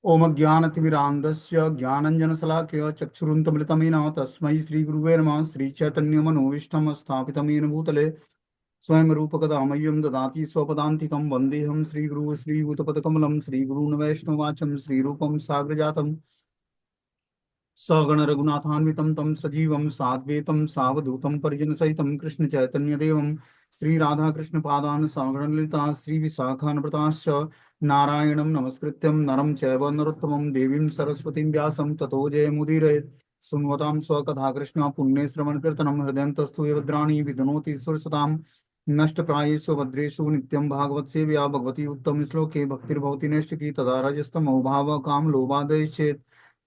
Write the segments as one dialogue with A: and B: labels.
A: ओम ज्ञानतिमिरान्धस्य ज्ञानञ्जनशलाकया चक्षुरुन्मिलितमेन तस्मै श्रीगुरुवे नमः। श्रीचैतन्यमनोभीष्टं स्थापितं येन भूतले स्वयं रूपकदा मह्यं ददाति स्वपदान्तिकं। वन्देऽहं श्रीगुरुः श्रीयुतपदकमलं श्रीगुरून् वैष्णवाचं श्रीरूपं साग्रजातं सगण रघुनाथान्वितं तं सजीवं साद्वैतं सावधूतं परिजनसहितं कृष्ण चैतन्यदेवं श्री राधा कृष्ण पादान सागण ललिता श्री विशाखान्विताश्च नारायणं नमस्कृत्यं नरं चैव नरोत्तमं देवीं सरस्वतीं व्यासं ततो जयमुदीरयेत्। सुन्वतां स्वकथा कृष्ण पुण्ये श्रवण कीर्तनं हृदयन्तस्तु यद्राणि विदनोति सुरसतां नष्टप्रायेषु भद्रेषु नित्यं भागवत सेव्या भगवती उत्तम श्लोके भक्तिर्भवति नैष्टिकी तदा रजस्तमो भाव काम लोभादयश्चेत्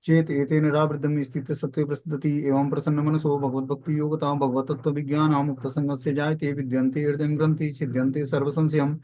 A: चेत एतेन निरावृतम स्थित सत्वे प्रसिद्धति एवं प्रसन्न मनसो भगवद्भक्ति योगता भगवत तत्व विज्ञान मुक्त संगस्य जायते विद्यन्ते हृदय ग्रंथि छिद्यन्ते सर्व संशयम्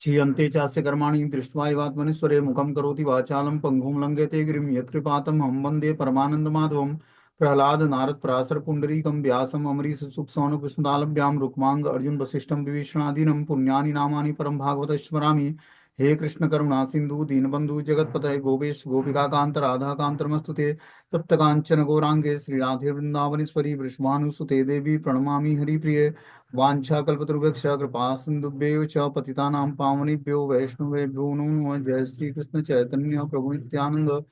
A: क्षीयन्ते चास्य कर्माणि दृष्ट्वा एवात्मनेश्वरे मुखं करोति वाचालं पङ्गुं लङ्घयते गिरिं यत्कृपातं हम वन्दे परमानन्दमाधवं। प्रह्लाद नारद पराशर पुण्डरीकं व्यासम् अमरीश सुखसौनकुस्मदालभ्यां रुक्माङ्ग अर्जुन वसिष्ठं विभीषणादीनं पुण्यानि नामानि परं भागवत स्मरामि। हे कृष्ण करुणा सिंधु दीनबंधु जगतपतये गोपेश गोपिका कांत राधा कांत नमस्तुते। तप्त कांचन गौरांगे श्री राधे वृंदावनेश्वरी वृषभानुसुते देवी प्रणमामि हरिप्रिये। वाञ्छाकल्पतरुभ्यश्च कृपा सिन्धुभ्येव च पतितानां पावनेभ्यो वैष्णवेभ्यो नमो नमः। जय श्री कृष्ण चैतन्य प्रभु नित्यानंद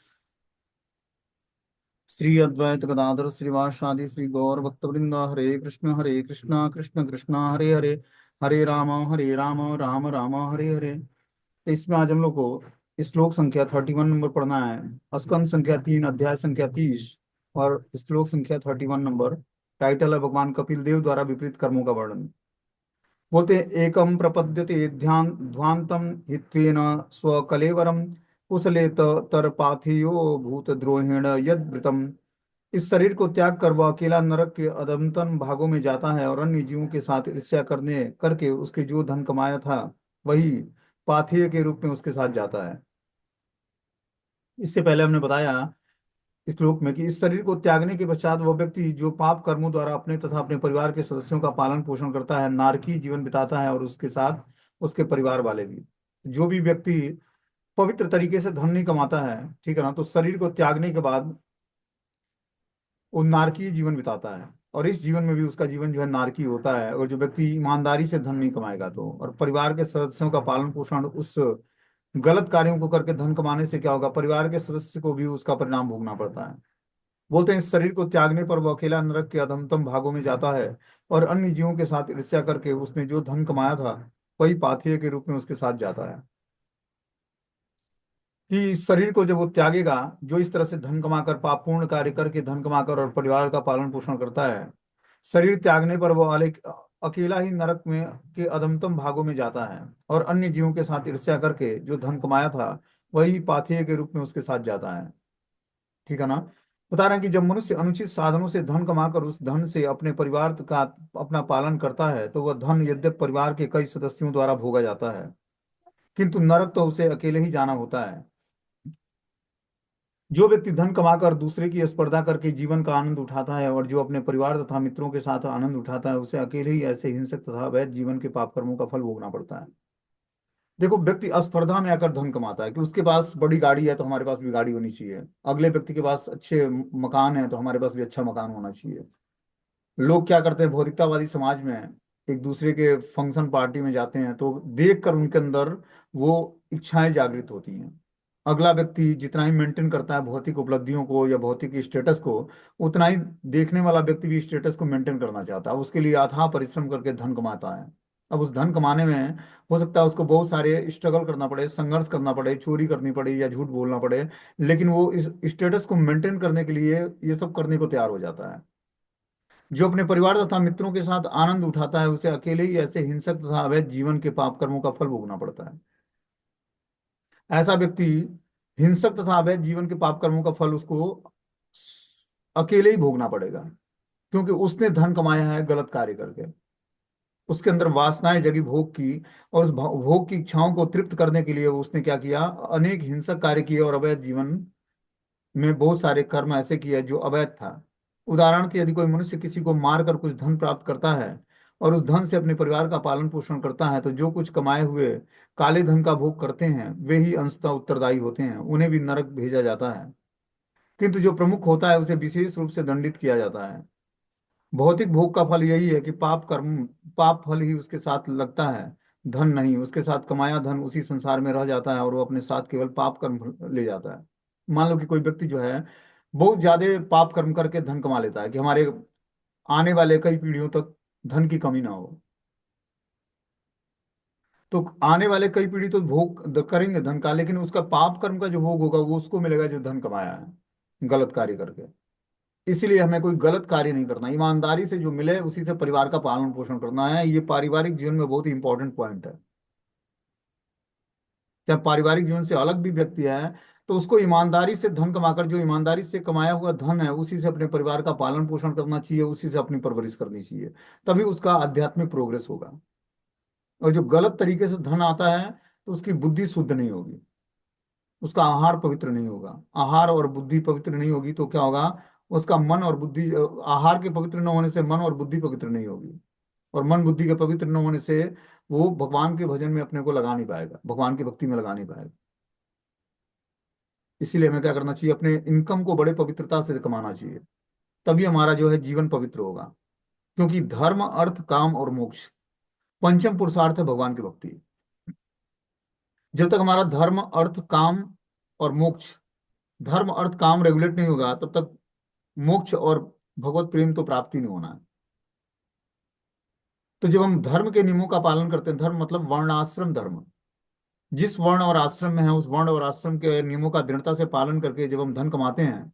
A: श्री अद्वैत गदाधर श्रीवासादि श्री गौर भक्तवृंद। हरे कृष्ण कृष्ण कृष्ण हरे हरे, हरे राम राम राम हरे हरे। तो इसमें आज हम लोग को श्लोक संख्या 31 नंबर पढ़ना है। स्कंद संख्या 3 अध्याय संख्या 30 और श्लोक संख्या 31 नंबर। टाइटल है भगवान कपिल देव द्वारा विपरीत कर्मों का वर्णन। बोलते हैं एकम प्रपद्यते ध्यान ध्वांतम हित्वेन स्वकलेवरम कुशलेत तरपाथियो भूतद्रोहेण यद्वृतम। इस शरीर को त्याग कर वह अकेला नरक के अधमतम भागों में जाता है और अन्य जीवों के साथ ईर्ष्या करने करके उसके जो धन कमाया था वही पाथेय के रूप में उसके साथ जाता है। इससे पहले हमने बताया इस श्लोक में कि इस शरीर को त्यागने के पश्चात वह व्यक्ति जो पाप कर्मों द्वारा अपने तथा अपने परिवार के सदस्यों का पालन पोषण करता है नारकीय जीवन बिताता है और उसके साथ उसके परिवार वाले भी। जो भी व्यक्ति पवित्र तरीके से धन नहीं कमाता है, ठीक है ना, तो शरीर को त्यागने के बाद वो नारकीय जीवन बिताता है और इस जीवन में भी उसका जीवन जो है नारकीय होता है। और जो व्यक्ति ईमानदारी से धन नहीं कमाएगा तो और परिवार के सदस्यों का पालन पोषण उस गलत कार्यों को करके धन कमाने से क्या होगा, परिवार के सदस्य को भी उसका परिणाम भोगना पड़ता है। बोलते हैं इस शरीर को त्यागने पर वह अकेला नरक के अधमतम भागों में जाता है और अन्य जीवों के साथ ईर्ष्या करके उसने जो धन कमाया था वही पाथेय के रूप में उसके साथ जाता है। कि इस शरीर को जब वो त्यागेगा, जो इस तरह से धन कमाकर पापपूर्ण कार्य करके धन कमाकर और परिवार का पालन पोषण करता है, शरीर त्यागने पर वो अकेला ही नरक में के अधमतम भागों में जाता है और अन्य जीवों के साथ ईर्ष्या करके जो धन कमाया था वही पाथेय के रूप में उसके साथ जाता है। ठीक है ना। बता रहे हैं कि जब मनुष्य अनुचित साधनों से धन कमाकर उस धन से अपने परिवार का अपना पालन करता है तो वह धन यद्यप परिवार के कई सदस्यों द्वारा भोगा जाता है किंतु नरक तो उसे अकेले ही जाना होता है। जो व्यक्ति धन कमाकर दूसरे की स्पर्धा करके जीवन का आनंद उठाता है और जो अपने परिवार तथा मित्रों के साथ आनंद उठाता है उसे अकेले ही ऐसे हिंसक तथा अवैध जीवन के पाप कर्मों का फल भोगना पड़ता है। देखो, व्यक्ति स्पर्धा में आकर धन कमाता है कि उसके पास बड़ी गाड़ी है तो हमारे पास भी गाड़ी होनी चाहिए, अगले व्यक्ति के पास अच्छे मकान है तो हमारे पास भी अच्छा मकान होना चाहिए। लोग क्या करते हैं, भौतिकतावादी समाज में एक दूसरे के फंक्शन पार्टी में जाते हैं तो देख कर उनके अंदर वो इच्छाएं जागृत होती हैं। अगला व्यक्ति जितना ही मेंटेन करता है भौतिक उपलब्धियों को या भौतिक स्टेटस को, उतना ही देखने वाला व्यक्ति भी स्टेटस को मेंटेन करना चाहता है, उसके लिए अथाह परिश्रम करके धन कमाता है। अब उस धन कमाने में हो सकता है उसको बहुत सारे स्ट्रगल करना पड़े, संघर्ष करना पड़े, चोरी करनी पड़े या झूठ बोलना पड़े, लेकिन वो इस स्टेटस को मेंटेन करने के लिए ये सब करने को तैयार हो जाता है। जो अपने परिवार तथा मित्रों के साथ आनंद उठाता है उसे अकेले ही ऐसे हिंसक तथा अवैध जीवन के पाप कर्मों का फल भोगना पड़ता है। ऐसा व्यक्ति हिंसक तथा अवैध जीवन के पाप कर्मों का फल उसको अकेले ही भोगना पड़ेगा क्योंकि उसने धन कमाया है गलत कार्य करके। उसके अंदर वासनाएं जगी भोग की और उस भोग की इच्छाओं को तृप्त करने के लिए उसने क्या किया, अनेक हिंसक कार्य किए और अवैध जीवन में बहुत सारे कर्म ऐसे किए जो अवैध था। उदाहरण यदि कोई मनुष्य किसी को मारकर कुछ धन प्राप्त करता है और उस धन से अपने परिवार का पालन पोषण करता है, तो जो कुछ कमाए हुए काले धन का भोग करते हैं वे ही अंशतः उत्तरदायी होते हैं, उन्हें भी नरक भेजा जाता है। किंतु जो प्रमुख होता है उसे विशेष रूप से दंडित किया जाता है। भौतिक भोग का फल यही है कि पाप फल ही उसके साथ लगता है, धन नहीं। उसके साथ कमाया धन उसी संसार में रह जाता है और वो अपने साथ केवल पाप कर्म ले जाता है। मान लो कि कोई व्यक्ति जो है बहुत ज्यादा पाप कर्म करके धन कमा लेता है कि हमारे आने वाले कई पीढ़ियों तक धन की कमी ना हो, तो आने वाले कई पीढ़ी तो भोग करेंगे धन का, लेकिन उसका पाप कर्म का जो भोग होगा वो उसको मिलेगा जो धन कमाया है गलत कार्य करके। इसीलिए हमें कोई गलत कार्य नहीं करना, ईमानदारी से जो मिले उसी से परिवार का पालन पोषण करना है। ये पारिवारिक जीवन में बहुत ही इंपॉर्टेंट पॉइंट है। जब पारिवारिक जीवन से अलग भी व्यक्ति है तो उसको ईमानदारी से धन कमाकर, जो ईमानदारी से कमाया हुआ धन है उसी से अपने परिवार का पालन पोषण करना चाहिए, उसी से अपनी परवरिश करनी चाहिए। तभी उसका आध्यात्मिक प्रोग्रेस होगा। और जो गलत तरीके से धन आता है तो उसकी बुद्धि शुद्ध नहीं होगी, उसका आहार पवित्र नहीं होगा। आहार और बुद्धि पवित्र नहीं होगी तो क्या होगा, उसका मन और बुद्धि, आहार के पवित्र न होने से मन और बुद्धि पवित्र नहीं होगी, और मन बुद्धि के पवित्र न होने से वो भगवान के भजन में अपने को लगा नहीं पाएगा, भगवान की भक्ति में लगा नहीं पाएगा। इसीलिए हमें क्या करना चाहिए, अपने इनकम को बड़े पवित्रता से कमाना चाहिए, तभी हमारा जो है जीवन पवित्र होगा। क्योंकि धर्म अर्थ काम और मोक्ष पंचम पुरुषार्थ है भगवान की भक्ति। जब तक हमारा धर्म अर्थ काम और मोक्ष, धर्म अर्थ काम रेगुलेट नहीं होगा तब तक मोक्ष और भगवत प्रेम तो प्राप्ति नहीं होना है। तो जब हम धर्म के नियमों का पालन करते हैं, धर्म मतलब वर्ण आश्रम धर्म, जिस वर्ण और आश्रम में है उस वर्ण और आश्रम के नियमों का दृढ़ता से पालन करके जब हम धन कमाते हैं,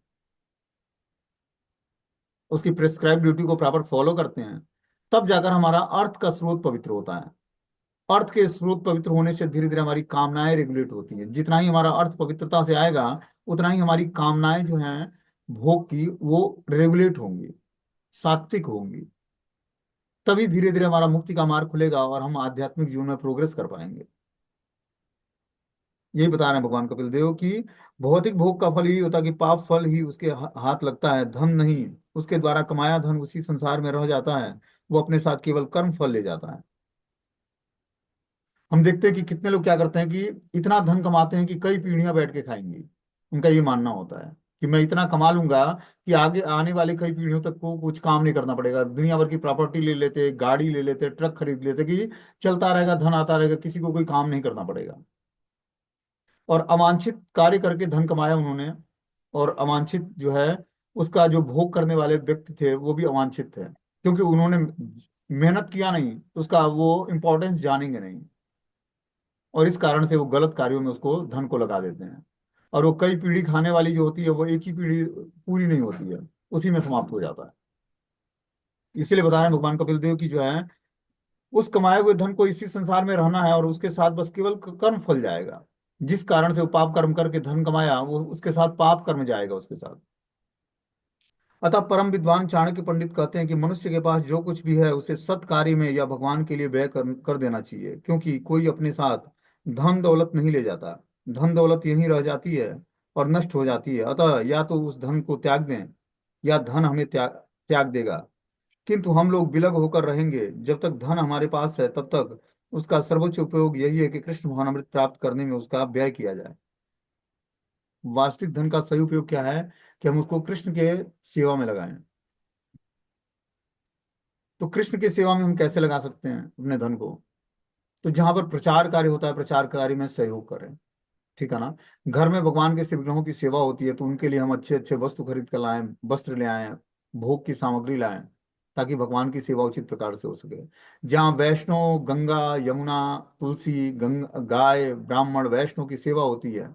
A: उसकी प्रिस्क्राइब ड्यूटी को प्रॉपर फॉलो करते हैं, तब जाकर हमारा अर्थ का स्रोत पवित्र होता है। अर्थ के स्रोत पवित्र होने से धीरे धीरे हमारी कामनाएं रेगुलेट होती हैं। जितना ही हमारा अर्थ पवित्रता से आएगा उतना ही हमारी कामनाएं जो हैं भोग की वो रेगुलेट होंगी, सात्विक होंगी। तभी धीरे धीरे हमारा मुक्ति का मार्ग खुलेगा और हम आध्यात्मिक जीवन में प्रोग्रेस कर पाएंगे। यही बता रहे हैं भगवान कपिल देव की भौतिक भोग का फल यही होता है कि पाप फल ही उसके हाथ लगता है, धन नहीं। उसके द्वारा कमाया धन उसी संसार में रह जाता है, वो अपने साथ केवल कर्म फल ले जाता है। हम देखते हैं कि कितने लोग क्या करते हैं कि इतना धन कमाते हैं कि कई पीढ़ियां बैठ के खाएंगी। उनका ये मानना होता है कि मैं इतना कमा लूंगा कि आगे आने वाले कई पीढ़ियों तक को कुछ काम नहीं करना पड़ेगा। दुनिया भर की प्रॉपर्टी ले लेते, गाड़ी ले लेते, ट्रक खरीद लेते कि चलता रहेगा, धन आता रहेगा, किसी को कोई काम नहीं करना पड़ेगा। और अवांछित कार्य करके धन कमाया उन्होंने, और अवांछित जो है उसका जो भोग करने वाले व्यक्ति थे वो भी अवांछित थे, क्योंकि उन्होंने मेहनत किया नहीं तो उसका वो इम्पोर्टेंस जानेंगे नहीं। और इस कारण से वो गलत कार्यों में उसको धन को लगा देते हैं, और वो कई पीढ़ी खाने वाली जो होती है वो एक ही पीढ़ी पूरी नहीं होती है, उसी में समाप्त हो जाता है। इसीलिए बताया भगवान कपिल देव की जो है उस कमाए हुए धन को इसी संसार में रहना है और उसके साथ बस केवल कर्म फल जाएगा। जिस कारण से वो पाप कर्म करके धन कमाया वो उसके साथ पाप कर्म जाएगा उसके साथ। अतः परम विद्वान चाणक्य पंडित कहते हैं कि मनुष्य के पास जो कुछ भी है उसे सत् कार्य में या भगवान के लिए व्यय कर देना चाहिए, क्योंकि कोई अपने साथ धन दौलत नहीं ले जाता। धन दौलत यहीं रह जाती है और नष्ट हो जाती है। अतः या तो उस धन को त्याग दें या धन हमें त्याग देगा। किंतु हम लोग विलग होकर रहेंगे। जब तक धन हमारे पास है तब तक उसका सर्वोच्च उपयोग यही है कि कृष्ण भावनामृत प्राप्त करने में उसका व्यय किया जाए। वास्तविक धन का सही उपयोग क्या है कि हम उसको कृष्ण के सेवा में लगाएं। तो कृष्ण की सेवा में हम कैसे लगा सकते हैं अपने धन को, तो जहां पर प्रचार कार्य होता है प्रचार कार्य में सहयोग करें। ठीक है ना। घर में भगवान के शिव ग्रहों की सेवा होती है तो उनके लिए हम अच्छे अच्छे वस्तु खरीद कर लाएं, वस्त्र ले आएं, भोग की सामग्री लाएं, ताकि भगवान की सेवा उचित प्रकार से हो सके। जहाँ वैष्णव गंगा यमुना तुलसी गाय ब्राह्मण वैष्णव की सेवा होती है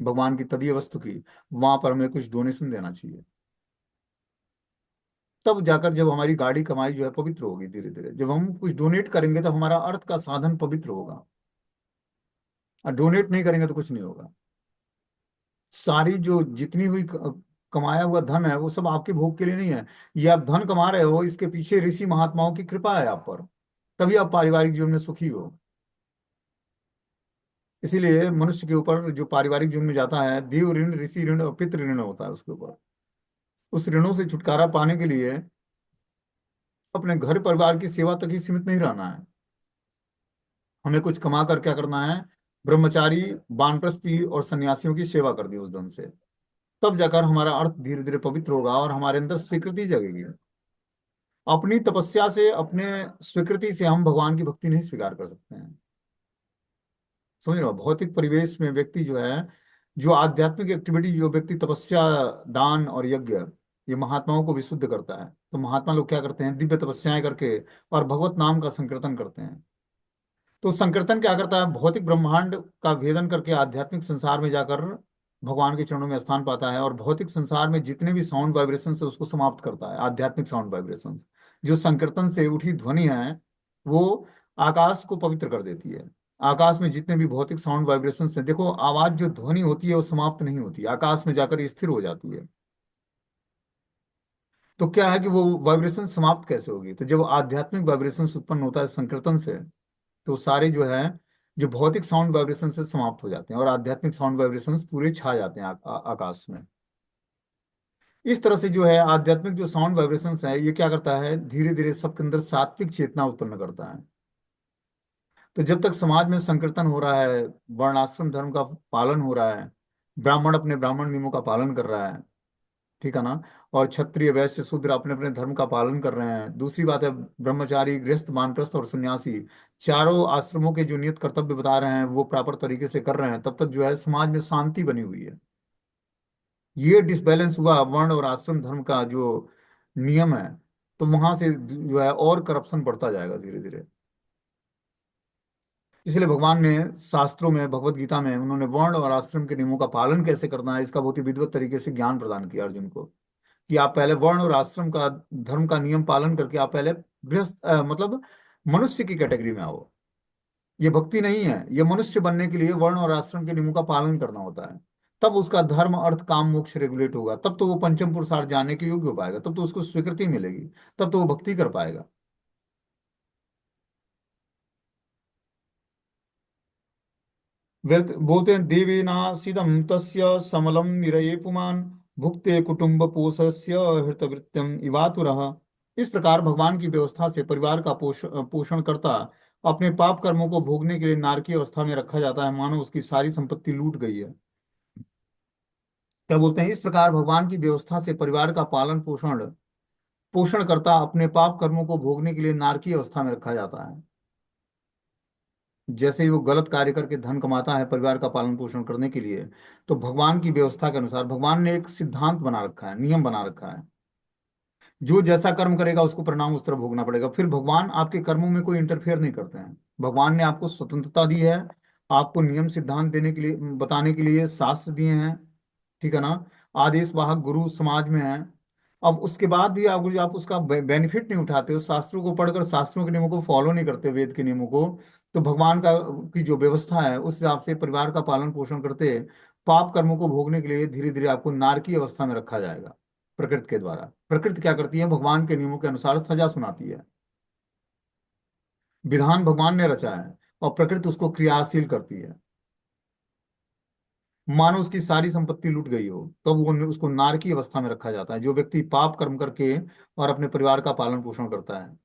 A: भगवान की तदीय वस्तु की, वहां पर हमें कुछ डोनेशन देना चाहिए। तब जाकर जब हमारी गाड़ी कमाई जो है पवित्र होगी, धीरे धीरे जब हम कुछ डोनेट करेंगे तब हमारा अर्थ का साधन पवित्र होगा। और डोनेट नहीं करेंगे तो कुछ नहीं होगा। सारी जो जितनी हुई कमाया हुआ धन है वो सब आपके भोग के लिए नहीं है। ये आप धन कमा रहे हो, इसके पीछे ऋषि महात्माओं की कृपा है आप पर, तभी आप पारिवारिक जीवन में सुखी हो। इसीलिए मनुष्य के ऊपर जो पारिवारिक जीवन में जाता है देव ऋण ऋषि ऋण और पितृ ऋण होता है उसके ऊपर। उस ऋणों से छुटकारा पाने के लिए अपने घर परिवार की सेवा तक ही सीमित नहीं रहना है। हमें कुछ कमा कर क्या करना है? ब्रह्मचारी, वानप्रस्थी और सन्यासियों की सेवा कर दी उस धन से। तब जाकर हमारा अर्थ धीरे धीरे पवित्र होगा और हमारे अंदर स्वीकृति जगेगी। अपनी तपस्या से, अपने स्वीकृति से हम भगवान की भक्ति नहीं स्वीकार कर सकते हैं। समझ रहे हो? भौतिक परिवेश में व्यक्ति जो है, जो आध्यात्मिक एक्टिविटी, जो व्यक्ति तपस्या, दान और यज्ञ, ये महात्माओं को विशुद्ध करता है। तो महात्मा लोग क्या करते हैं? दिव्य तपस्याएं करके और भगवत नाम का संकीर्तन करते हैं। तो संकीर्तन क्या करता है? भौतिक ब्रह्मांड का भेदन करके आध्यात्मिक संसार में जाकर भगवान के चरणों में स्थान पाता है, और भौतिक संसार में जितने भी साउंड वाइब्रेशन है उसको समाप्त करता है। आध्यात्मिक साउंड वाइब्रेशन, जो संकीर्तन से उठी ध्वनि है, वो आकाश को पवित्र कर देती है। आकाश में जितने भी भौतिक साउंड वाइब्रेशन है, देखो आवाज जो ध्वनि होती है वो समाप्त नहीं होती, आकाश में जाकर स्थिर हो जाती है। तो क्या है कि वो वाइब्रेशन समाप्त कैसे होगी? तो जब आध्यात्मिक वाइब्रेशन उत्पन्न होता है संकीर्तन से, तो सारे जो है, जो भौतिक साउंड वाइब्रेशन से समाप्त हो जाते हैं और आध्यात्मिक साउंड वाइब्रेशंस पूरे छा जाते हैं आकाश में। इस तरह से जो है आध्यात्मिक जो साउंड वाइब्रेशंस है, ये क्या करता है? धीरे धीरे सबके अंदर सात्विक चेतना उत्पन्न करता है। तो जब तक समाज में संकीर्तन हो रहा है, वर्णाश्रम धर्म का पालन हो रहा है, ब्राह्मण अपने ब्राह्मण नियमों का पालन कर रहा है, ठीक है ना, और क्षत्रिय वैश्य शूद्र अपने अपने धर्म का पालन कर रहे हैं। दूसरी बात है, ब्रह्मचारी, गृहस्थ, वानप्रस्थ और सन्यासी चारों आश्रमों के जो नियत कर्तव्य बता रहे हैं वो प्रॉपर तरीके से कर रहे हैं, तब तक जो है समाज में शांति बनी हुई है। ये डिसबैलेंस हुआ वर्ण और आश्रम धर्म का जो नियम है, तो वहां से जो है और करप्शन बढ़ता जाएगा धीरे धीरे। इसलिए भगवान ने शास्त्रों में, भगवत गीता में, उन्होंने वर्ण और आश्रम के नियमों का पालन कैसे करना है इसका बहुत ही विधिवत तरीके से ज्ञान प्रदान किया अर्जुन को। कि आप पहले वर्ण और आश्रम का, धर्म का नियम पालन करके आप पहले गृहस्थ, मतलब मनुष्य की कैटेगरी में आओ। ये भक्ति नहीं है, ये मनुष्य बनने के लिए वर्ण और आश्रम के नियमों का पालन करना होता है। तब उसका धर्म, अर्थ, काम, मोक्ष रेगुलेट होगा, तब तो वो पंचम पुरुषार्थ जानने के योग्य हो पाएगा, तब तो उसको स्वीकृति मिलेगी, तब तो वो भक्ति कर पाएगा। बोलते हैं, देवेनासीदम तस्य समलम निरये पुमान भुक्ते कुटुंब पोषस्य हृतवृत्यम इवातुरः। इस प्रकार भगवान की व्यवस्था से परिवार का पोषण करता अपने पाप कर्मों को भोगने के लिए नारकीय अवस्था में रखा जाता है, मानो उसकी सारी संपत्ति लूट गई है। क्या बोलते हैं? इस प्रकार भगवान की व्यवस्था से परिवार का पालन पोषण पोषण करता अपने पाप कर्मों को भोगने के लिए नारकीय अवस्था में रखा जाता है। जैसे ही वो गलत कार्य करके धन कमाता है परिवार का पालन पोषण करने के लिए, तो भगवान की व्यवस्था के अनुसार भगवान ने एक सिद्धांत बना रखा है, नियम बना रखा है, जो जैसा कर्म करेगा उसको परिणाम उस तरह भोगना पड़ेगा। फिर भगवान आपके कर्मों में कोई इंटरफेयर नहीं करते हैं। भगवान ने आपको स्वतंत्रता दी है, आपको नियम सिद्धांत देने के लिए, बताने के लिए शास्त्र दिए हैं, ठीक है ना, आदेश वाहक गुरु समाज में है। अब उसके बाद भी आप उसका बेनिफिट नहीं उठाते हो, शास्त्रों को पढ़कर शास्त्रों के नियमों को फॉलो नहीं करते, वेद के नियमों को, तो भगवान का की जो व्यवस्था है उस हिसाब से परिवार का पालन पोषण करते पाप कर्मों को भोगने के लिए धीरे धीरे आपको नारकीय अवस्था में रखा जाएगा। प्रकृति के द्वारा प्रकृति क्या करती है? भगवान के नियमों के अनुसार सजा सुनाती है। विधान भगवान ने रचा है और प्रकृति उसको क्रियाशील करती है। मानो उसकी सारी संपत्ति लूट गई हो, तो वो उसको नारकी अवस्था में रखा जाता है, जो व्यक्ति पाप कर्म करके और अपने परिवार का पालन पोषण करता है।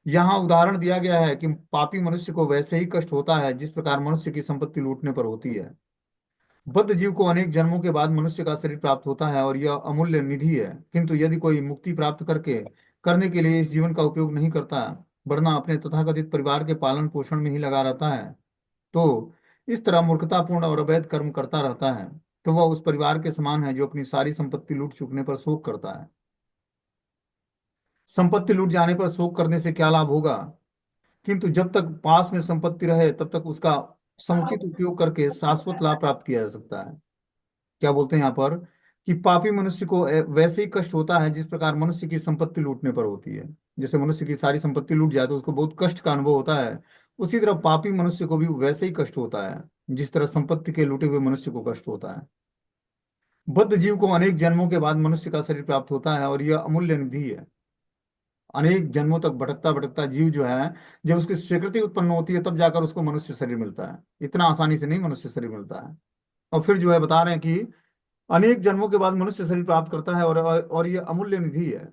A: यहाँ उदाहरण दिया गया है कि पापी मनुष्य को वैसे ही कष्ट होता है जिस प्रकार मनुष्य की संपत्ति लूटने पर होती है। बद्ध जीव को अनेक जन्मों के बाद मनुष्य का शरीर प्राप्त होता है और यह अमूल्य निधि है, किंतु यदि कोई मुक्ति प्राप्त करने के लिए इस जीवन का उपयोग नहीं करता, वरना अपने तथाकथित परिवार के पालन पोषण में ही लगा रहता है, तो इस तरह मूर्खतापूर्ण और अवैध कर्म करता रहता है, तो वह उस परिवार के समान है जो अपनी सारी संपत्ति लूट चुकने पर शोक करता है। संपत्ति लूट जाने पर शोक करने से क्या लाभ होगा? किंतु जब तक पास में संपत्ति रहे तब तक उसका समुचित उपयोग करके शाश्वत लाभ प्राप्त किया जा सकता है। क्या बोलते हैं यहाँ पर? कि पापी मनुष्य को वैसे ही कष्ट होता है जिस प्रकार मनुष्य की संपत्ति लूटने पर होती है। जैसे मनुष्य की सारी संपत्ति लूट जाए तो उसको बहुत कष्ट का अनुभव होता है, उसी तरह पापी मनुष्य को भी वैसे ही कष्ट होता है जिस तरह संपत्ति के लूटे हुए मनुष्य को कष्ट होता है। बद्ध जीव को अनेक जन्मों के बाद मनुष्य का शरीर प्राप्त होता है और यह अमूल्य निधि है। अनेक जन्मों तक भटकता भटकता जीव जो है, जब उसकी स्वीकृति उत्पन्न होती है तब जाकर उसको मनुष्य शरीर मिलता है। इतना आसानी से नहीं मनुष्य शरीर मिलता है। और फिर जो है बता रहे हैं कि अनेक जन्मों के बाद मनुष्य शरीर प्राप्त करता है और ये अमूल्य निधि है।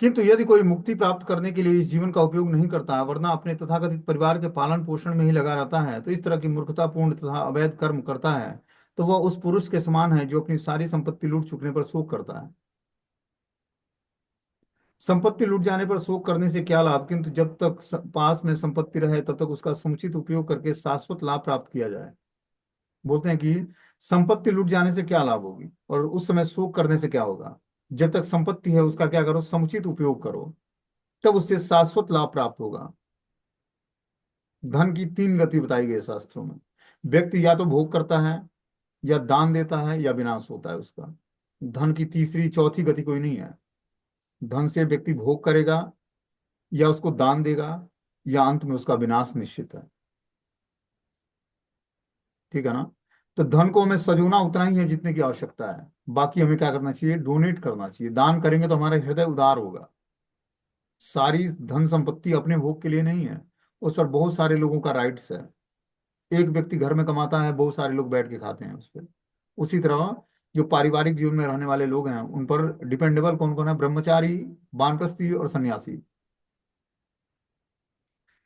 A: किंतु यदि कोई मुक्ति प्राप्त करने के लिए इस जीवन का उपयोग नहीं करता है, वरना अपने तथाकथित परिवार के पालन पोषण में ही लगा रहता है, तो इस तरह की मूर्खतापूर्ण तथा अवैध कर्म करता है, तो वह उस पुरुष के समान है जो अपनी सारी संपत्ति लूट चुकने पर शोक करता है। संपत्ति लूट जाने पर शोक करने से क्या लाभ, किंतु जब तक पास में संपत्ति रहे तब तक उसका समुचित उपयोग करके शाश्वत लाभ प्राप्त किया जाए। बोलते हैं कि संपत्ति लूट जाने से क्या लाभ होगी और उस समय शोक करने से क्या होगा। जब तक संपत्ति है उसका क्या करो, समुचित उपयोग करो, तब उससे शाश्वत लाभ प्राप्त होगा। धन की तीन गति बताई गई है शास्त्रों में। व्यक्ति या तो भोग करता है, या दान देता है, या विनाश होता है उसका। धन की तीसरी चौथी गति कोई नहीं है। धन से व्यक्ति भोग करेगा, या उसको दान देगा, या अंत में उसका विनाश निश्चित है। ठीक है ना। तो धन को हमें सजोना उतना ही है जितने की आवश्यकता है। बाकी हमें क्या करना चाहिए, डोनेट करना चाहिए। दान करेंगे तो हमारा हृदय उदार होगा। सारी धन संपत्ति अपने भोग के लिए नहीं है, उस पर बहुत सारे लोगों का राइट्स है। एक व्यक्ति घर में कमाता है, बहुत सारे लोग बैठ के खाते हैं उस पर। उसी तरह जो पारिवारिक जीवन में रहने वाले लोग हैं उन पर डिपेंडेबल कौन कौन है, ब्रह्मचारी, वानप्रस्थी और सन्यासी।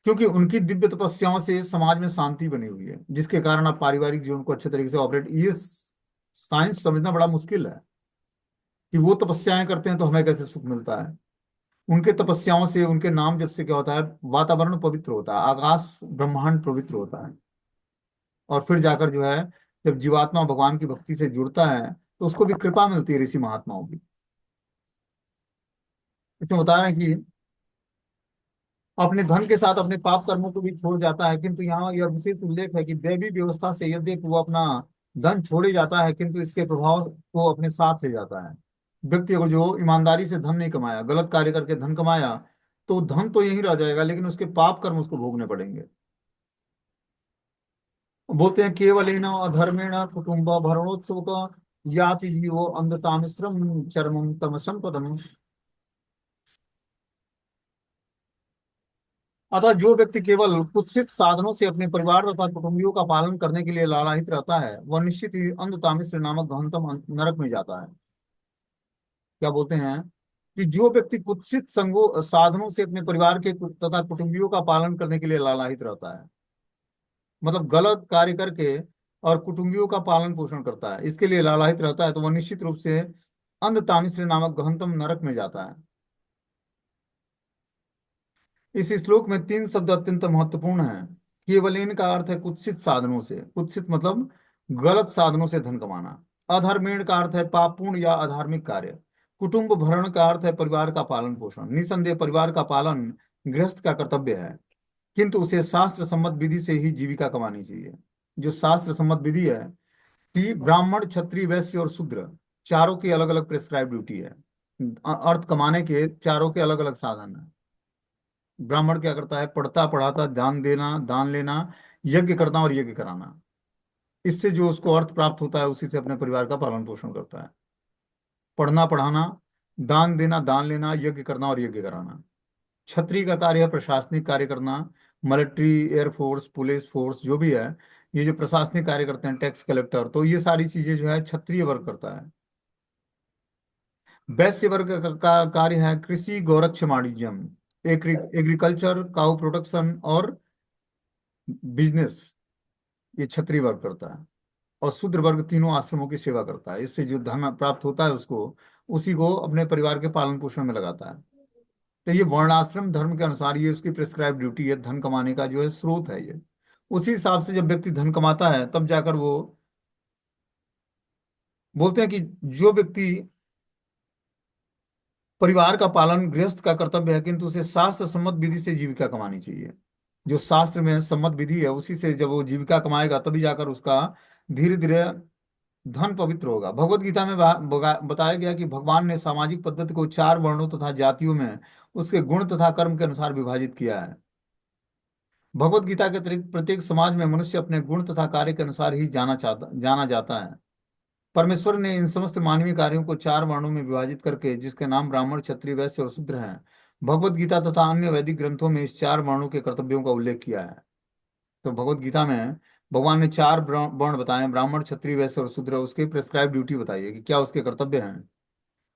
A: क्योंकि उनकी दिव्य तपस्याओं से समाज में शांति बनी हुई है, जिसके कारण आप पारिवारिक जीवन को अच्छे तरीके से ऑपरेट, ये साइंस समझना बड़ा मुश्किल है कि वो तपस्याएं करते हैं तो हमें कैसे सुख मिलता है। उनके तपस्याओं से, उनके नाम जब से क्या होता है, वातावरण पवित्र होता है, आकाश ब्रह्मांड पवित्र होता है। और फिर जाकर जो है, जब जीवात्मा भगवान की भक्ति से जुड़ता है तो उसको भी कृपा मिलती है ऋषि महात्माओं की। इसमें बता रहे हैं कि अपने धन के साथ अपने पाप कर्मों को भी छोड़ जाता है, किंतु यहाँ यह विशेष उल्लेख है कि दैवी व्यवस्था से यद्यपि वो अपना धन छोड़े जाता है, किंतु इसके प्रभाव को अपने साथ ले जाता है। व्यक्ति अगर जो ईमानदारी से धन नहीं कमाया, गलत कार्य करके धन कमाया, तो धन तो यहीं रह जाएगा, लेकिन उसके पाप कर्म उसको भोगने पड़ेंगे। बोलते हैं केवलेन अधर्मेण कुटुंब भरणोत्सव याति जीवो अंधतामिश्रम चरमम तमसम पदम। अतः जो व्यक्ति केवल कुत्सित साधनों से अपने परिवार तथा कुटुंबियों का पालन करने के लिए लालायित रहता है, वह निश्चित ही अंधतामिश्र नामक गहनतम नरक में जाता है। क्या बोलते हैं कि जो व्यक्ति कुत्सित संगो साधनों से अपने परिवार के तथा कुटुंबियों का पालन करने के लिए लालायित रहता है, मतलब गलत कार्य करके और कुटुंबियों का पालन पोषण करता है, इसके लिए लालायित रहता है, तो वह निश्चित रूप से अंधतामिश्र नामक गहनतम नरक में जाता है। इस श्लोक में तीन शब्द अत्यंत महत्वपूर्ण हैं। केवलेन का अर्थ है कुत्सित साधनों से, कुत्सित मतलब गलत साधनों से धन कमाना। अधर्मेण का अर्थ है पापपूर्ण या अधार्मिक कार्य। कुटुंब भरण का अर्थ है परिवार का पालन पोषण। निसंदेह परिवार का पालन गृहस्थ का कर्तव्य है, किंतु उसे शास्त्र सम्मत विधि से ही जीविका कमानी चाहिए। जो शास्त्र सम्मत विधि है कि ब्राह्मण, क्षत्रिय, वैश्य और शूद्र, चारों की अलग अलग प्रेस्क्राइब ड्यूटी है। अर्थ कमाने के चारों के अलग अलग साधन है। ब्राह्मण क्या करता है, पढ़ता पढ़ाता, दान देना, दान लेना, यज्ञ करना और यज्ञ कराना। इससे जो उसको अर्थ प्राप्त होता है उसी से अपने परिवार का पालन पोषण करता है। पढ़ना पढ़ाना, दान देना, दान लेना, यज्ञ करना और यज्ञ कराना। क्षत्रिय का कार्य है प्रशासनिक कार्य करना। मिलिट्री, एयरफोर्स, पुलिस फोर्स जो भी है, ये जो प्रशासनिक कार्य करते हैं, टैक्स कलेक्टर, तो ये सारी चीजें जो है क्षत्रिय वर्ग करता है। वैश्य वर्ग का कार्य है कृषि, गौरक्ष, वाणिज्यम, एग्रीकल्चर, काउ प्रोडक्शन और बिजनेस, ये क्षत्रिय वर्ग करता है। और शूद्र वर्ग तीनों आश्रमों की सेवा करता है। इससे जो धन प्राप्त होता है उसको, उसी को अपने परिवार के पालन पोषण में लगाता है। तो ये वर्णाश्रम धर्म के अनुसार ये उसकी प्रिस्क्राइब ड्यूटी है, धन कमाने का जो है स्रोत है ये। उसी हिसाब से जब व्यक्ति धन कमाता है तब जाकर वो, बोलते हैं कि जो व्यक्ति, परिवार का पालन गृहस्थ का कर्तव्य है, किंतु उसे शास्त्र सम्मत विधि से जीविका कमानी चाहिए। जो शास्त्र में सम्मत विधि है उसी से जब वो जीविका कमाएगा तभी जाकर उसका धीरे धीरे धन पवित्र होगा। भगवत गीता में बताया गया कि भगवान ने सामाजिक पद्धति को चार वर्णों तथा जातियों में उसके गुण तथा कर्म के अनुसार विभाजित किया है। भगवत गीता के अतिरिक्त प्रत्येक समाज में मनुष्य अपने गुण तथा कार्य के अनुसार ही जाना जाता है। परमेश्वर ने इन समस्त मानवीय कार्यों को चार वर्णों में विभाजित करके, जिसके नाम ब्राह्मण, क्षत्रिय, वैश्य और शूद्र हैं, भगवत गीता तथा अन्य वैदिक ग्रंथों में इस चार वर्णों के कर्तव्यों का उल्लेख किया है। तो भगवत गीता में भगवान ने चार वर्ण बताए, ब्राह्मण, क्षत्रिय, वैश्य और शूद्र। उसकी प्रेस्क्राइब ड्यूटी बताई है कि क्या उसके कर्तव्य हैं।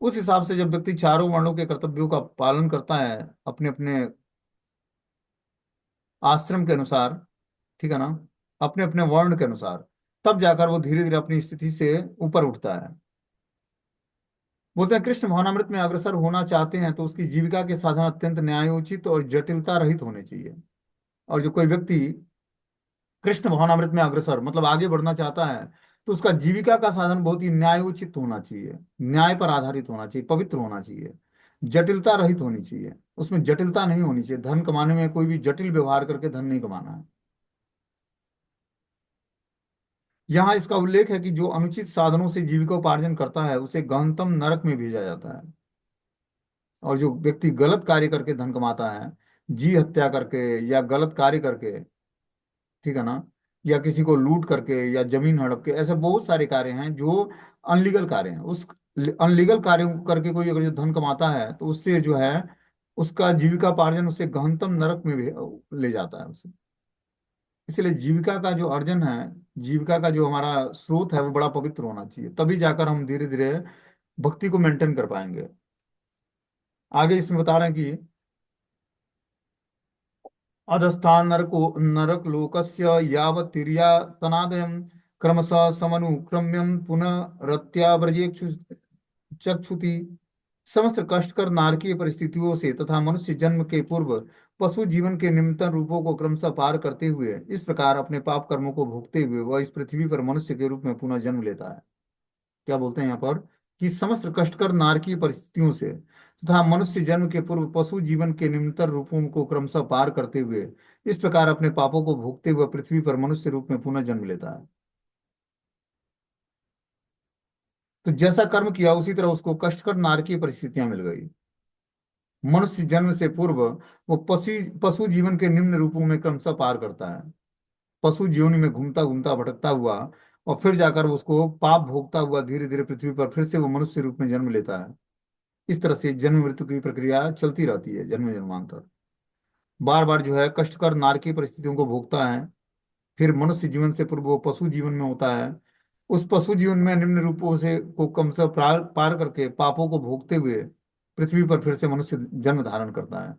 A: उस हिसाब से जब व्यक्ति चारों वर्णों के कर्तव्यों का पालन करता है अपने अपने आश्रम के अनुसार, ठीक है ना, अपने अपने वर्ण के अनुसार, तब जाकर वो धीरे धीरे अपनी स्थिति से ऊपर उठता है। बोलते हैं कृष्ण भावनामृत में अग्रसर होना चाहते हैं तो उसकी जीविका के साधन अत्यंत न्यायोचित और जटिलता रहित होने चाहिए। और जो कोई व्यक्ति कृष्ण भावनामृत में अग्रसर मतलब आगे बढ़ना चाहता है तो उसका जीविका का साधन बहुत ही न्यायोचित होना चाहिए, न्याय पर आधारित होना चाहिए, पवित्र होना चाहिए, जटिलता रहित होनी चाहिए। उसमें जटिलता नहीं होनी चाहिए। धन कमाने में कोई भी जटिल व्यवहार करके धन नहीं कमाना है। यहाँ इसका उल्लेख है कि जो अनुचित साधनों से जीविकोपार्जन करता है उसे गहनतम नरक में भेजा जाता है। और जो व्यक्ति गलत कार्य करके धन कमाता है, जी हत्या करके या गलत कार्य करके, ठीक है ना, या किसी को लूट करके या जमीन हड़प के, ऐसे बहुत सारे कार्य हैं जो अनलीगल कार्य हैं। उस अनलीगल कार्य करके कोई अगर जो धन कमाता है तो उससे जो है उसका जीविकापार्जन उसे गहनतम नरक में ले जाता है उसे। इसलिए जीविका का जो अर्जन है, जीविका का जो हमारा स्रोत है वो बड़ा पवित्र होना चाहिए, तभी जाकर हम धीरे धीरे भक्ति को मेंटेन कर पाएंगे। आगे इसमें बता रहे हैं कि अधस्थान नरको नरक लोकस्य यावत् तिर्यातनादयम् क्रमशः समनुक्रम्यम पुनरत्याव्रजेक्षु चक्षुति। समस्त कष्टकर नारकीय परिस्थितियों से तथा मनुष्य जन्म के पूर्व पशु जीवन के निम्नतम रूपों को क्रमशः पार करते हुए इस प्रकार अपने पाप कर्मों को भोगते हुए वह इस पृथ्वी पर मनुष्य के रूप में पुनः जन्म लेता है। क्या बोलते हैं यहाँ पर कि समस्त कष्टकर नारकीय परिस्थितियों से तथा मनुष्य जन्म के पूर्व पशु जीवन के निम्नतर रूपों को क्रमशः पार करते हुए इस प्रकार अपने पापों को भोगते हुए पृथ्वी पर मनुष्य रूप में पुनः जन्म लेता है। तो जैसा कर्म किया उसी तरह उसको कष्टकर नारकीय परिस्थितियां मिल गई। मनुष्य जन्म से पूर्व वो पशु पशु जीवन के निम्न रूपों में क्रमशः पार करता है, पशु जीवनी में घूमता घूमता भटकता हुआ, और फिर जाकर उसको पाप भोगता हुआ धीरे धीरे पृथ्वी पर फिर से वो मनुष्य रूप में जन्म लेता है। इस तरह से जन्म मृत्यु की प्रक्रिया चलती रहती है जन्म जन्मांतर। बार बार जो है कष्टकर नारकीय परिस्थितियों को भोगता है, फिर मनुष्य जीवन से पूर्व वो पशु जीवन में होता है। उस पशु जीवन में निम्न रूपों से को कम से पार करके पापों को भोगते हुए पृथ्वी पर फिर से मनुष्य जन्म धारण करता है।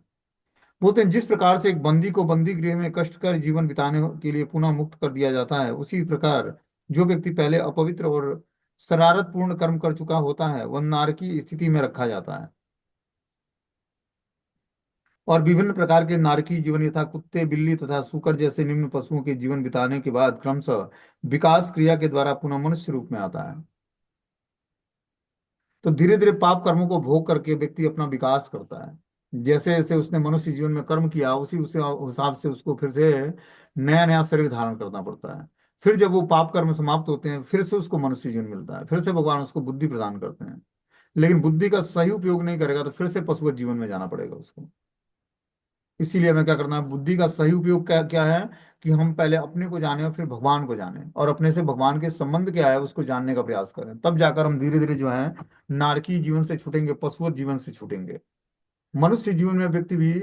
A: बोलते हैं जिस प्रकार से एक बंदी को बंदी गृह में कष्टकर जीवन बिताने के लिए पुनः मुक्त कर दिया जाता है, उसी प्रकार जो व्यक्ति पहले अपवित्र और शरारतपूर्ण कर्म कर चुका होता है वह नारकी स्थिति में रखा जाता है। और विभिन्न प्रकार के नारकी जीवन यथा कुत्ते, बिल्ली तथा सूकर जैसे निम्न पशुओं के जीवन बिताने के बाद क्रमशः विकास क्रिया के द्वारा पुनः मनुष्य रूप में आता है। तो धीरे धीरे पाप कर्मों को भोग करके व्यक्ति अपना विकास करता है। जैसे जैसे उसने मनुष्य जीवन में कर्म किया उसी उसी हिसाब से उसको फिर से नया नया शरीर धारण करना पड़ता है। फिर जब वो पाप कर्म समाप्त होते हैं फिर से उसको मनुष्य जीवन मिलता है, फिर से भगवान उसको बुद्धि प्रदान करते हैं। लेकिन बुद्धि का सही उपयोग नहीं करेगा तो फिर से पशुवत जीवन में जाना पड़ेगा उसको। इसीलिए हमें क्या करना है, बुद्धि का सही उपयोग क्या क्या है कि हम पहले अपने को जाने और फिर भगवान को जाने, और अपने से भगवान के संबंध क्या है उसको जानने का प्रयास करें। तब जाकर हम धीरे धीरे जो है नारकी जीवन से छूटेंगे, पशुवत जीवन से छूटेंगे। मनुष्य जीवन में व्यक्ति भी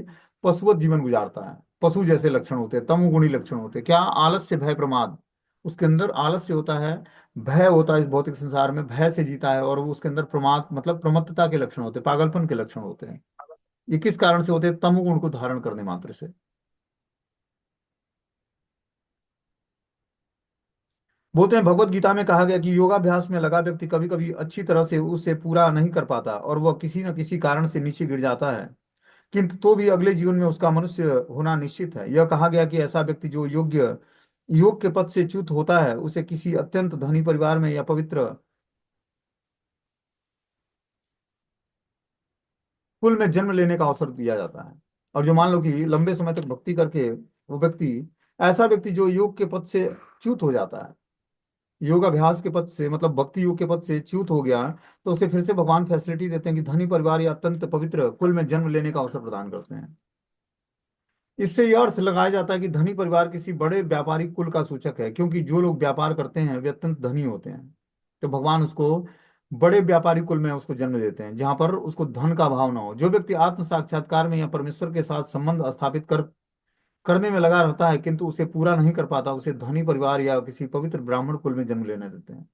A: पशुवत जीवन गुजारता है। पशु जैसे लक्षण होते हैं, तमोगुणी लक्षण होते हैं। क्या? आलस्य, भय, प्रमाद। उसके अंदर आलस्य होता है, भय होता है, इस भौतिक संसार में भय से जीता है, और वो उसके अंदर प्रमाद मतलब प्रमत्तता के लक्षण होते हैं, पागलपन के लक्षण होते हैं। ये किस कारण से होते हैं? तमोगुण को धारण करने मात्र से। बोलते हैं भगवत गीता में कहा गया कि योगाभ्यास में लगा व्यक्ति कभी कभी अच्छी तरह से उसे पूरा नहीं कर पाता और वह किसी न किसी कारण से नीचे गिर जाता है, किंतु तो भी अगले जीवन में उसका मनुष्य होना निश्चित है। यह कहा गया कि ऐसा व्यक्ति जो योग के पद से च्युत होता है उसे किसी अत्यंत धनी परिवार में या पवित्र कुल में जन्म लेने का अवसर दिया जाता है। और जो मान लो कि लंबे समय तक भक्ति करके वो व्यक्ति, ऐसा व्यक्ति जो योग के पद से च्युत हो जाता है, योगाभ्यास के पद से मतलब भक्ति योग के पद से च्युत हो गया, तो उसे फिर से भगवान फैसिलिटी देते हैं कि धनी परिवार या अत्यंत पवित्र कुल में जन्म लेने का अवसर प्रदान करते हैं। इससे यह अर्थ लगाया जाता है कि धनी परिवार किसी बड़े व्यापारिक कुल का सूचक है, क्योंकि जो लोग व्यापार करते हैं वे अत्यंत धनी होते हैं। तो भगवान उसको बड़े व्यापारिक कुल में उसको जन्म देते हैं जहां पर उसको धन का अभाव ना हो। जो व्यक्ति आत्म साक्षात्कार में या परमेश्वर के साथ संबंध स्थापित करने में लगा रहता है किंतु उसे पूरा नहीं कर पाता, उसे धनी परिवार या किसी पवित्र ब्राह्मण कुल में जन्म लेने देते हैं।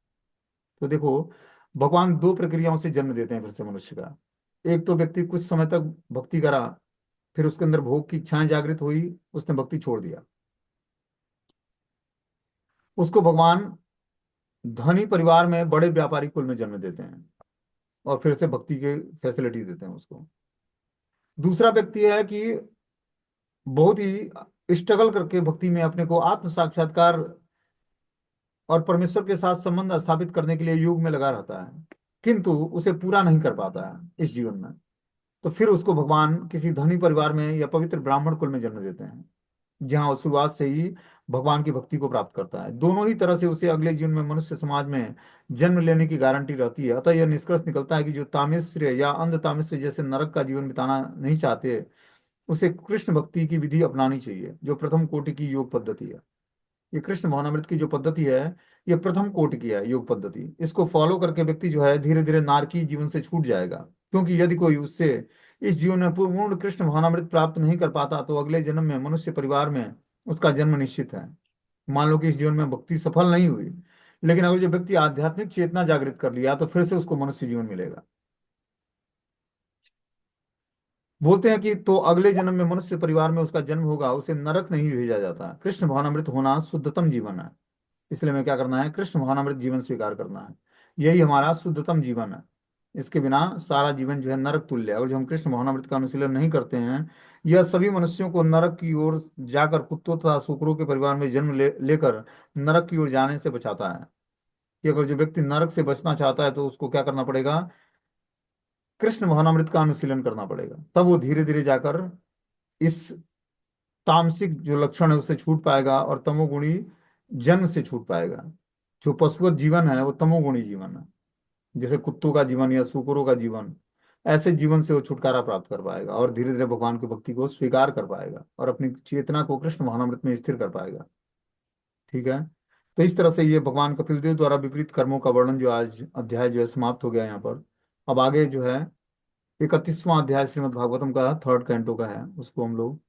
A: तो देखो, भगवान दो प्रक्रियाओं से जन्म देते हैं फिर से मनुष्य का। एक तो व्यक्ति कुछ समय तक भक्ति करा, फिर उसके अंदर भोग की इच्छाएं जागृत हुई, उसने भक्ति छोड़ दिया। उसको भगवान धनी परिवार में बड़े व्यापारी कुल में जन्म देते हैं और फिर से भक्ति के फैसिलिटी देते हैं उसको। दूसरा व्यक्ति है कि बहुत ही स्ट्रगल करके भक्ति में अपने को आत्म साक्षात्कार और परमेश्वर के साथ संबंध स्थापित करने के लिए योग में लगा रहता है, किंतु उसे पूरा नहीं कर पाता है इस जीवन में। तो फिर उसको भगवान किसी धनी परिवार में या पवित्र ब्राह्मण कुल में जन्म देते हैं, जहाँ वो शुरुआत से ही भगवान की भक्ति को प्राप्त करता है। दोनों ही तरह से उसे अगले जीवन में मनुष्य समाज में जन्म लेने की गारंटी रहती है। अतः यह निष्कर्ष निकलता है कि जो तामिश्र या अंध तामिश्र जैसे नरक का जीवन बिताना नहीं चाहते, उसे कृष्ण भक्ति की विधि अपनानी चाहिए, जो प्रथम कोटि की योग पद्धति है। ये कृष्ण भावनामृत की जो पद्धति है, ये प्रथम कोटि की है योग पद्धति। इसको फॉलो करके व्यक्ति जो है धीरे धीरे नारकी जीवन से छूट जाएगा। क्योंकि यदि कोई उससे इस जीवन में पूर्ण कृष्ण भावनामृत प्राप्त नहीं कर पाता, तो अगले जन्म में मनुष्य परिवार में उसका जन्म निश्चित है। मान लो कि इस जीवन में भक्ति सफल नहीं हुई, लेकिन अगर जो व्यक्ति आध्यात्मिक चेतना जागृत कर लिया, तो फिर से उसको मनुष्य जीवन मिलेगा। बोलते हैं कि तो अगले जन्म में मनुष्य परिवार में उसका जन्म होगा, उसे नरक नहीं भेजा जाता। कृष्ण भावनामृत होना शुद्धतम जीवन है। इसलिए हमें क्या करना है? कृष्ण भावनामृत जीवन स्वीकार करना है। यही हमारा शुद्धतम जीवन है। इसके बिना सारा जीवन जो है नरक तुल्य है। और जो हम कृष्ण भावनामृत का अनुशीलन नहीं करते हैं, यह सभी मनुष्यों को नरक की ओर जाकर कुत्तों तथा शुकरों के परिवार में जन्म लेकर नरक की ओर जाने से बचाता है। कि अगर जो व्यक्ति नरक से बचना चाहता है, तो उसको क्या करना पड़ेगा? कृष्ण भावनामृत का अनुशीलन करना पड़ेगा। तब वो धीरे धीरे जाकर इस तामसिक जो लक्षण है उससे छूट पाएगा और तमोगुणी जन्म से छूट पाएगा। जो पशुवत जीवन है वो तमोगुणी जीवन है, जैसे कुत्तों का जीवन या सूकरों का जीवन। ऐसे जीवन से वो छुटकारा प्राप्त कर पाएगा और धीरे धीरे भगवान की भक्ति को स्वीकार कर पाएगा और अपनी चेतना को कृष्ण भावनामृत में स्थिर कर पाएगा। ठीक है। तो इस तरह से ये भगवान कपिल देव द्वारा विपरीत कर्मों का वर्णन जो आज अध्याय जो है समाप्त हो गया यहाँ पर। अब आगे जो है 31वां अध्याय श्रीमद् भागवतम का थर्ड कैंटो का है, उसको हम लोग